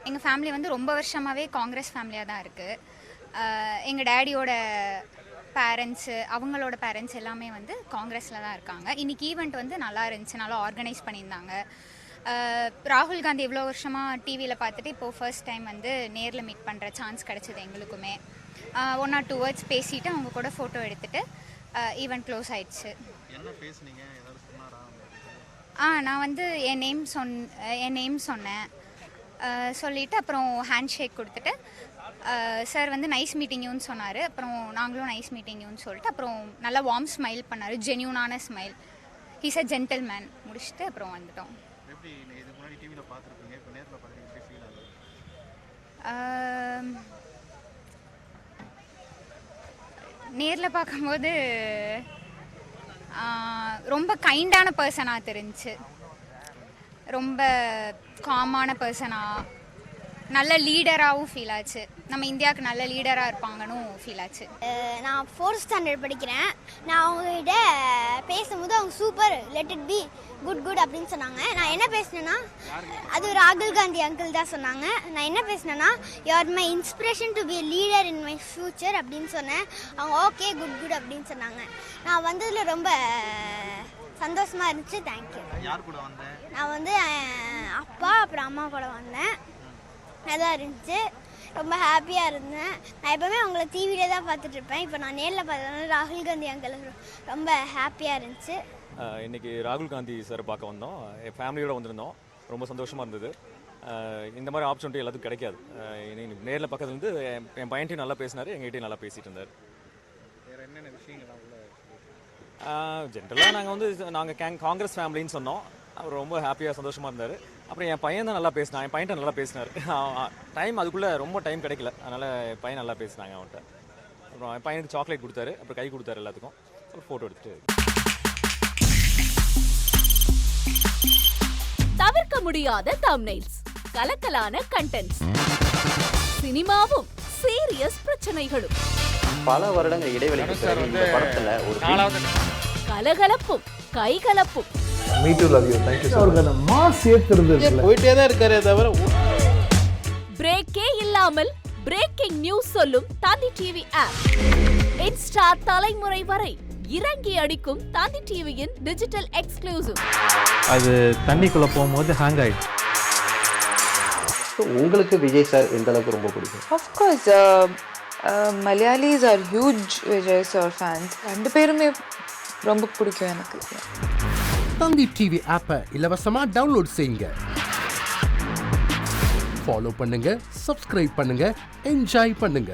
எங்கள் ஃபேமிலி வந்து ரொம்ப வருஷமாகவே காங்கிரஸ் ஃபேமிலியாக தான் இருக்குது. எங்கள் டேடியோட பேரண்ட்ஸு அவங்களோட பேரண்ட்ஸ் எல்லாமே வந்து காங்கிரஸில் தான் இருக்காங்க. இன்றைக்கி ஈவெண்ட் வந்து நல்லா இருந்துச்சு, நல்லா ஆர்கனைஸ் பண்ணியிருந்தாங்க. ராகுல் காந்தி இவ்வளோ வருஷமாக டிவியில் பார்த்துட்டு இப்போது ஃபர்ஸ்ட் டைம் வந்து நேரில் மீட் பண்ணுற சான்ஸ் கிடச்சிது எங்களுக்குமே. 1 or 2 words பேசிவிட்டு அவங்க கூட ஃபோட்டோ எடுத்துகிட்டு ஈவெண்ட் க்ளோஸ் ஆயிடுச்சு. நான் வந்து என் நேம் சொன்னேன். சொல்லிவிட்டு அப்புறம் ஹேண்ட் ஷேக் கொடுத்துட்டு சார் வந்து நைஸ் மீட்டிங் யூன்னு சொன்னார். அப்புறம் நாங்களும் நைஸ் மீட்டிங் யூன்னு சொல்லிட்டு அப்புறம் நல்லா வார்ம் ஸ்மைல் பண்ணார், ஜென்யூனான ஸ்மைல். He's a gentleman. முடிச்சுட்டு அப்புறம் வந்துட்டோம். நேரில் பார்க்கும்போது ரொம்ப கைண்டான பர்சனாக தெரிஞ்சிச்சு. ரொம்ப காமான பர்சனாக, நல்ல லீடராகவும் ஃபீல் ஆச்சு. நம்ம இந்தியாவுக்கு நல்ல லீடராக இருப்பாங்கன்னு ஃபீல் ஆச்சு. நான் 4th ஸ்டாண்டர்ட் படிக்கிறேன். நான் அவங்ககிட்ட பேசும்போது அவங்க super, let it be good அப்படின்னு சொன்னாங்க. நான் என்ன பேசினேன்னா, அது ராகுல் காந்தி அங்கிள் தான் சொன்னாங்க. நான் என்ன பேசினேன்னா, you are my inspiration to be leader in my future அப்படின்னு சொன்னேன். அவங்க ஓகே குட் அப்படின்னு சொன்னாங்க. நான் வந்ததில் ரொம்ப சந்தோஷமாக இருந்துச்சு. தேங்க்யூ. நான் வந்து அப்பா அப்புறம் அம்மா கூட வந்தேன். நல்லா இருந்துச்சு, ரொம்ப ஹாப்பியாக இருந்தேன். நான் எப்போவுமே அவங்கள டிவியிலே தான் பார்த்துட்ருப்பேன். இப்போ நான் நேரில் பார்த்ததுனால ராகுல் காந்தி அங்கிள் ரொம்ப ஹாப்பியாக இருந்துச்சு. இன்றைக்கி ராகுல் காந்தி சார் பார்க்க வந்தோம். என் ஃபேமிலியோடு வந்திருந்தோம். ரொம்ப சந்தோஷமாக இருந்தது. இந்த மாதிரி ஆப்பர்ச்சுனிட்டி எல்லாத்துக்கும் கிடைக்காது. நேரில் பக்கத்துலேருந்து என் பையன்ட்டையும் நல்லா பேசினார், எங்கள்கிட்டையும் நல்லா பேசிகிட்டு இருந்தார். வேறு என்னென்ன விஷயங்கள் ஜென்ரலாக நாங்கள் காங்கிரஸ் ஃபேமிலின்னு சொன்னோம். அவர் ரொம்ப ஹாப்பியாக சந்தோஷமாக இருந்தார். அப்புறம் என் பையன் தான் நல்லா பேசினான், என் பையன்ட்ட நல்லா பேசினார். டைம் அதுக்குள்ளே ரொம்ப டைம் கிடைக்கல, அதனால் என் பையன் நல்லா பேசினாங்க அவன்கிட்ட. அப்புறம் என் பையனுக்கு சாக்லேட் கொடுத்தாரு, அப்புறம் கை கொடுத்தாரு எல்லாத்துக்கும். அப்புறம் ஃபோட்டோ எடுத்துகிட்டு. தவிர்க்க முடியாத தம்ப்நெயில்ஸ், கலக்கலான கண்டென்ட்ஸ், சினிமாவும் சீரியஸ் பிரச்சனைகளும், பல வருடங்கள் இடைவெளிக்கு பிறகு இந்த படத்துல ஒரு கலகலப்பும் கைகலப்பும். Me too, love you. Thank you so much. அவர்களை மாஸ் ஏத்துறது போயிட்டே தான் இருக்காரே தவிர பிரேக்கே இல்லாமல் பிரேக்கிங் நியூஸ் சொல்லும் தந்தி டிவி ஆப். இன்ஸ்டா தலைமுறை வரை இறங்கி அடிக்கும் தந்தி டிவியின் டிஜிட்டல் எக்ஸ்க்ளூசிவ். அது தண்ணிக்குள்ள போகும்போது ஹேங் ஆயிடுச்சு. உங்களுக்கு விஜய் சார் எந்த அளவுக்கு ரொம்ப பிடிக்கும்? Of course, Malayalis are huge Vijay sir fans. ரெண்டு பேருமே ரொம்ப பிடிக்கும் எனக்கு. தந்தி டிவி ஆப்பை இலவசமா டவுன்லோட் செய்யுங்க. ஃபாலோ பண்ணுங்க, சப்ஸ்கிரைப் பண்ணுங்க, என்ஜாய் பண்ணுங்க.